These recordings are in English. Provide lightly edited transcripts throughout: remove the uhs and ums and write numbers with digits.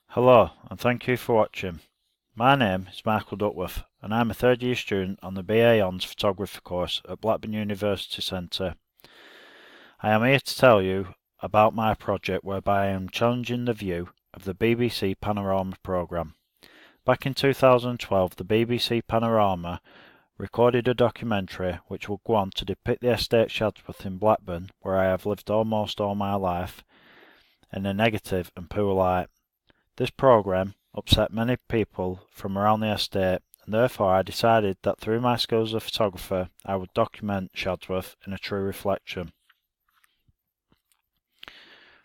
Hello, and thank you for watching. My name is Michael Duckworth, and I'm a third year student on the BA Hons Photography course at Blackburn University Centre. I am here to tell you about my project whereby I am challenging the view of the BBC Panorama programme. Back in 2012, the BBC Panorama recorded a documentary which will go on to depict the estate Shadsworth in Blackburn, where I have lived almost all my life, in a negative and poor light. This programme upset many people from around the estate, and therefore I decided that through my skills as a photographer I would document Shadsworth in a true reflection.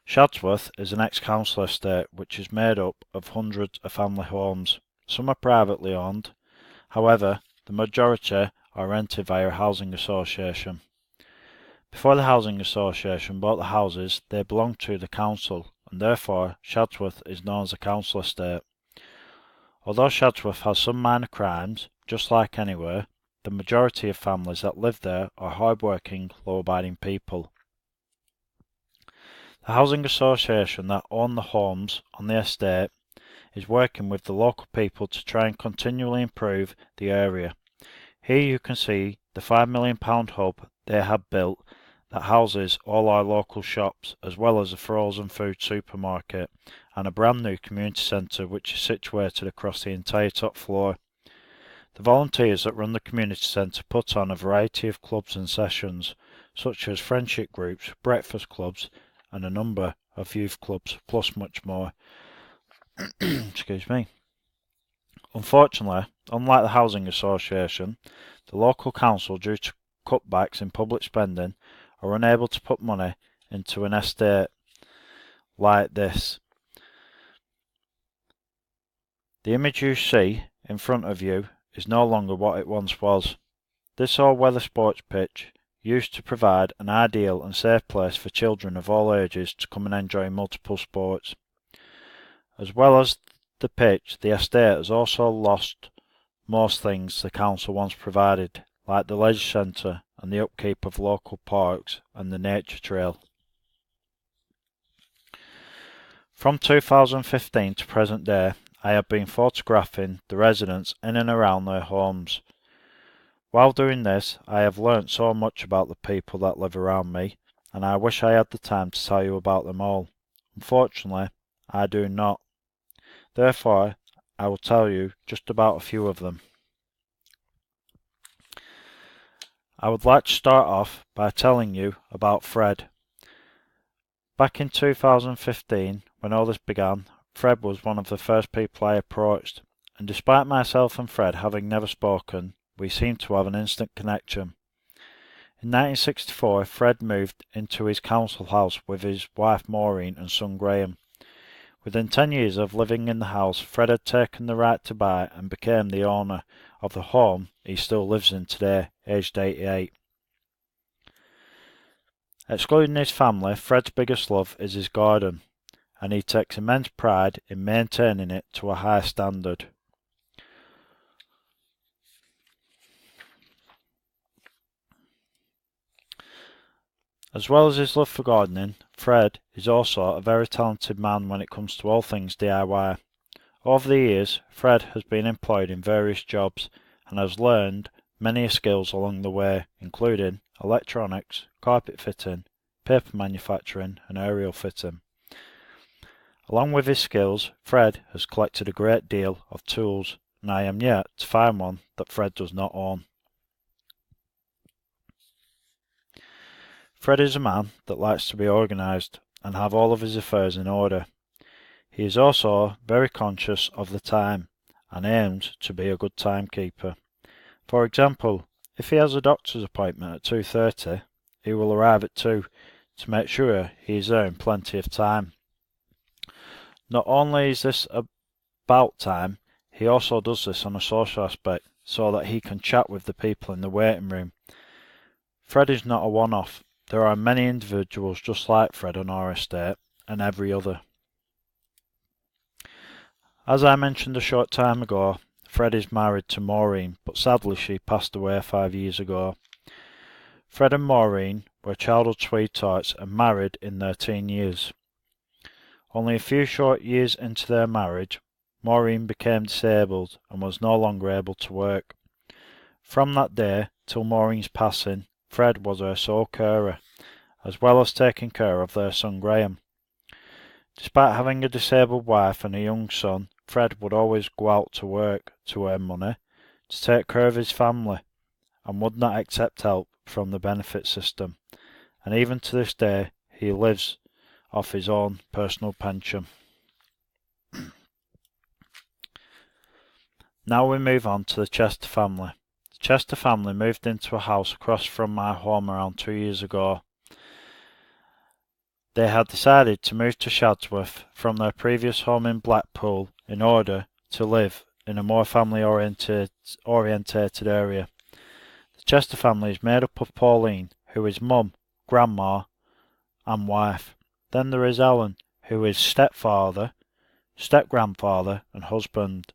Shadsworth is an ex-council estate which is made up of hundreds of family homes. Some are privately owned, however the majority are rented via a housing association. Before the housing association bought the houses, they belonged to the council, and therefore Shadsworth is known as a council estate. Although Shadsworth has some minor crimes, just like anywhere, the majority of families that live there are hard-working, law-abiding people. The housing association that own the homes on the estate is working with the local people to try and continually improve the area. Here you can see the £5 million hub they have built that houses all our local shops, as well as a frozen food supermarket and a brand new community centre which is situated across the entire top floor. The volunteers that run the community centre put on a variety of clubs and sessions, such as friendship groups, breakfast clubs and a number of youth clubs, plus much more. Excuse me. Unfortunately, unlike the housing association, the local council, due to cutbacks in public spending, are unable to put money into an estate like this. The image you see in front of you is no longer what it once was. This all-weather sports pitch used to provide an ideal and safe place for children of all ages to come and enjoy multiple sports. As well as the pitch, the estate has also lost most things the council once provided, like the leisure centre and the upkeep of local parks and the nature trail. From 2015 to present day, I have been photographing the residents in and around their homes. While doing this, I have learnt so much about the people that live around me, and I wish I had the time to tell you about them all. Unfortunately, I do not. Therefore, I will tell you just about a few of them. I would like to start off by telling you about Fred. Back in 2015, when all this began, Fred was one of the first people I approached, and despite myself and Fred having never spoken, we seemed to have an instant connection. In 1964, Fred moved into his council house with his wife Maureen and son Graham. Within 10 years of living in the house, Fred had taken the right to buy and became the owner of the home he still lives in today, aged 88. Excluding his family, Fred's biggest love is his garden, and he takes immense pride in maintaining it to a high standard. As well as his love for gardening, Fred is also a very talented man when it comes to all things DIY. Over the years, Fred has been employed in various jobs and has learned many skills along the way, including electronics, carpet fitting, paper manufacturing and aerial fitting. Along with his skills, Fred has collected a great deal of tools, and I am yet to find one that Fred does not own. Fred is a man that likes to be organised and have all of his affairs in order. He is also very conscious of the time and aims to be a good timekeeper. For example, if he has a doctor's appointment at 2:30, he will arrive at 2 to make sure he is there in plenty of time. Not only is this about time, he also does this on a social aspect so that he can chat with the people in the waiting room. Fred is not a one-off. There are many individuals just like Fred on our estate and every other. As I mentioned a short time ago, Fred is married to Maureen, but sadly she passed away 5 years ago. Fred and Maureen were childhood sweethearts and married in their teen years. Only a few short years into their marriage, Maureen became disabled and was no longer able to work. From that day till Maureen's passing, Fred was her sole carer, as well as taking care of their son Graham. Despite having a disabled wife and a young son, Fred would always go out to work to earn money, to take care of his family, and would not accept help from the benefit system, and even to this day he lives off his own personal pension. Now we move on to the Chester family. The Chester family moved into a house across from my home around 2 years ago. They had decided to move to Shadsworth from their previous home in Blackpool in order to live in a more family-orientated area. The Chester family is made up of Pauline, who is mum, grandma and wife. Then there is Alan, who is stepfather, step-grandfather and husband.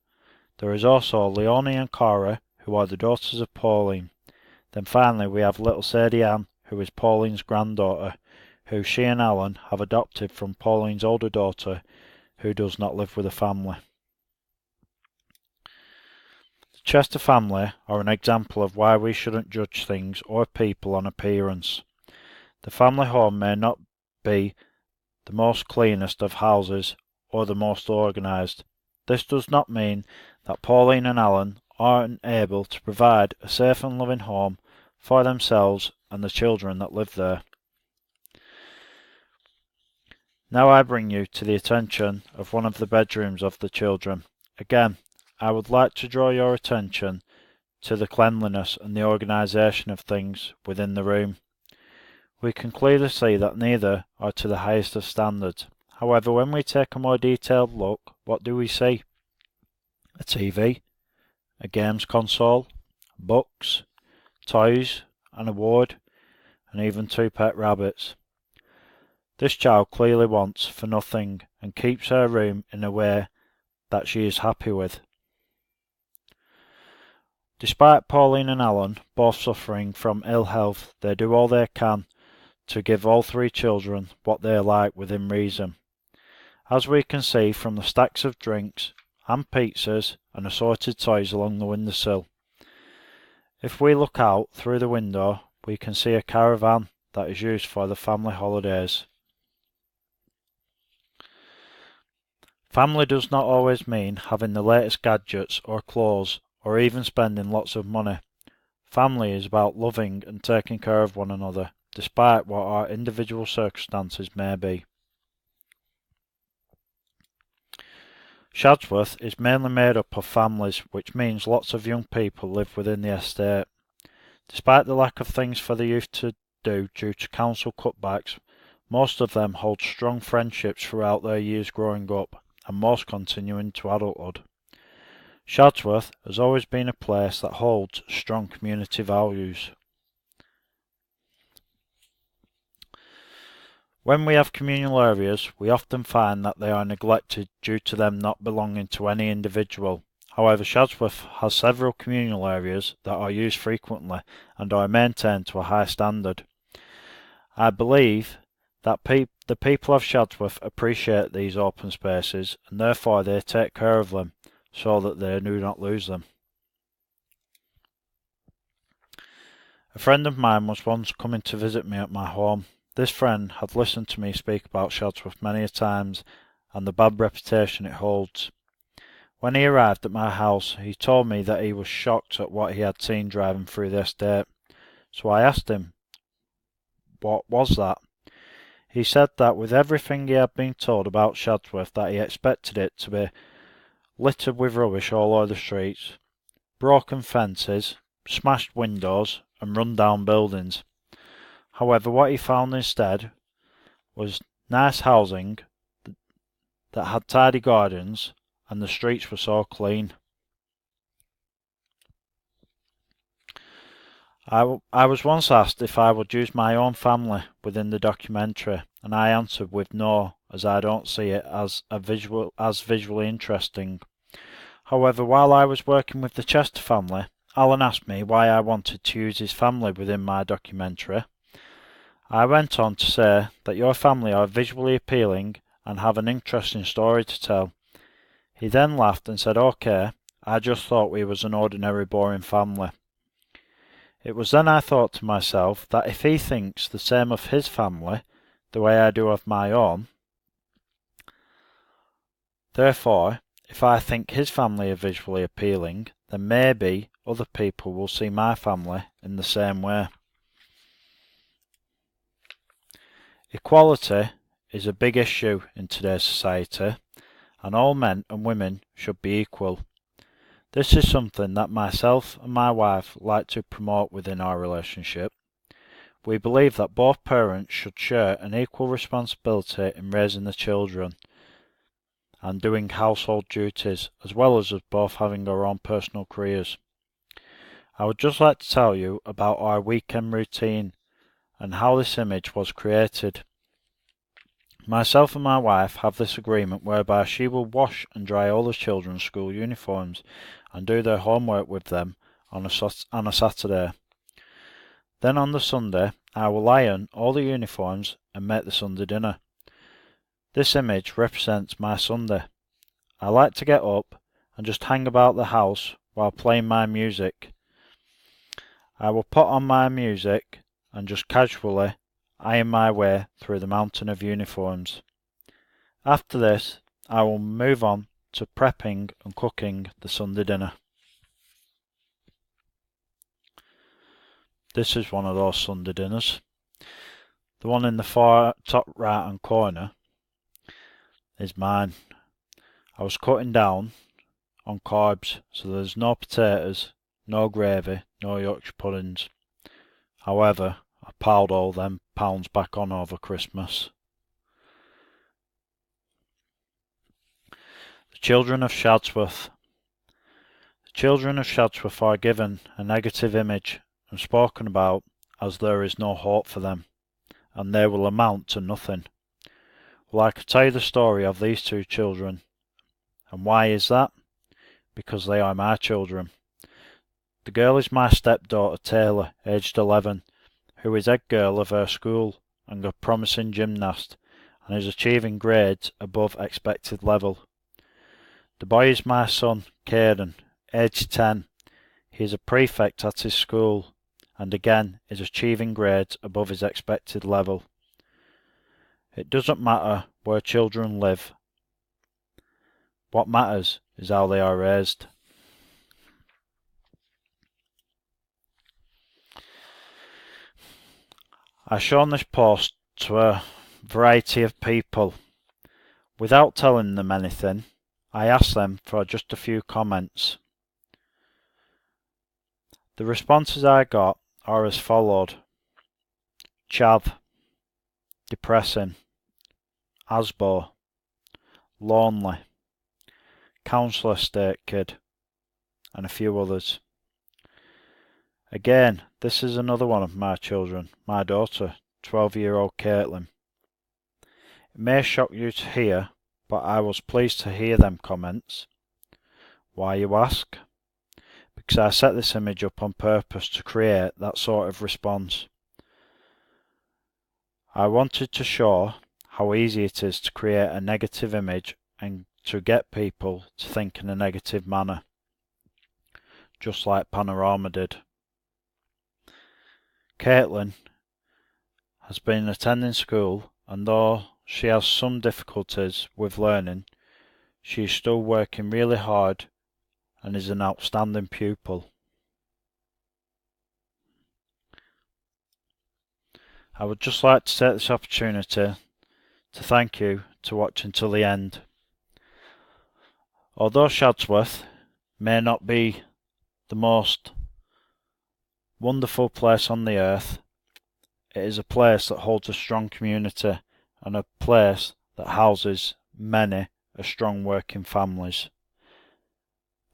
There is also Leonie and Cora, who are the daughters of Pauline. Then finally we have little Sadie Ann, who is Pauline's granddaughter, who she and Alan have adopted from Pauline's older daughter, who does not live with a family. The Chester family are an example of why we shouldn't judge things or people on appearance. The family home may not be the most cleanest of houses or the most organised. This does not mean that Pauline and Alan aren't able to provide a safe and loving home for themselves and the children that live there. Now I bring you to the attention of one of the bedrooms of the children. Again, I would like to draw your attention to the cleanliness and the organisation of things within the room. We can clearly see that neither are to the highest of standards. However, when we take a more detailed look, what do we see? A TV, a games console, books, toys, and a ward, and even 2 pet rabbits. This child clearly wants for nothing and keeps her room in a way that she is happy with. Despite Pauline and Alan both suffering from ill health, they do all they can to give all 3 children what they like within reason. As we can see from the stacks of drinks and pizzas and assorted toys along the windowsill. If we look out through the window, we can see a caravan that is used for the family holidays. Family does not always mean having the latest gadgets or clothes or even spending lots of money. Family is about loving and taking care of one another, despite what our individual circumstances may be. Shadsworth is mainly made up of families, which means lots of young people live within the estate. Despite the lack of things for the youth to do due to council cutbacks, most of them hold strong friendships throughout their years growing up, and most continue into adulthood. Shadsworth has always been a place that holds strong community values. When we have communal areas, we often find that they are neglected due to them not belonging to any individual. However, Shadsworth has several communal areas that are used frequently and are maintained to a high standard. I believe that the people of Shadsworth appreciate these open spaces and therefore they take care of them so that they do not lose them. A friend of mine was once coming to visit me at my home. This friend had listened to me speak about Shadsworth many times and the bad reputation it holds. When he arrived at my house, he told me that he was shocked at what he had seen driving through the estate. So I asked him, what was that? He said that with everything he had been told about Shadsworth, that he expected it to be littered with rubbish all over the streets, broken fences, smashed windows and run-down buildings. However, what he found instead was nice housing that had tidy gardens and the streets were so clean. I was once asked if I would use my own family within the documentary, and I answered with no, as I don't see it as visually interesting. However, while I was working with the Chester family, Alan asked me why I wanted to use his family within my documentary. I went on to say that your family are visually appealing and have an interesting story to tell. He then laughed and said, "Okay, I just thought we was an ordinary boring family." It was then I thought to myself that if he thinks the same of his family, the way I do of my own, therefore, if I think his family are visually appealing, then maybe other people will see my family in the same way. Equality is a big issue in today's society, and all men and women should be equal. This is something that myself and my wife like to promote within our relationship. We believe that both parents should share an equal responsibility in raising the children and doing household duties, as well as us both having our own personal careers. I would just like to tell you about our weekend routine and how this image was created. Myself and my wife have this agreement whereby she will wash and dry all the children's school uniforms and do their homework with them on a Saturday. Then on the Sunday, I will iron all the uniforms and make the Sunday dinner. This image represents my Sunday. I like to get up and just hang about the house while playing my music. I will put on my music and just casually iron my way through the mountain of uniforms. After this, I will move on to prepping and cooking the Sunday dinner. This is one of those Sunday dinners. The one in the far top right hand corner is mine. I was cutting down on carbs, so there's no potatoes, no gravy, no Yorkshire puddings. However, I piled all them pounds back on over Christmas. The children of Shadsworth. The children of Shadsworth are given a negative image and spoken about as there is no hope for them, and they will amount to nothing. Well, I could tell you the story of these two children. And why is that? Because they are my children. The girl is my stepdaughter Taylor, aged 11, who is head girl of her school and a promising gymnast, and is achieving grades above expected level. The boy is my son, Caden, aged 10. He is a prefect at his school, and again is achieving grades above his expected level. It doesn't matter where children live. What matters is how they are raised. I've shown this post to a variety of people. Without telling them anything, I asked them for just a few comments. The responses I got are as followed: chav, depressing, asbo, lonely, council estate kid, and a few others. Again, this is another one of my children, my daughter, 12-year-old Caitlin. It may shock you to hear, but I was pleased to hear them comments. Why, you ask? Because I set this image up on purpose to create that sort of response. I wanted to show how easy it is to create a negative image and to get people to think in a negative manner, just like Panorama did. Caitlin has been attending school, and though she has some difficulties with learning, she is still working really hard and is an outstanding pupil. I would just like to take this opportunity to thank you to watch until the end. Although Shadsworth may not be the most wonderful place on the earth, it is a place that holds a strong community and a place that houses many strong working families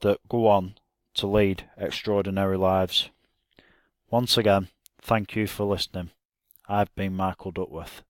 that go on to lead extraordinary lives. Once again, thank you for listening. I've been Michael Duckworth.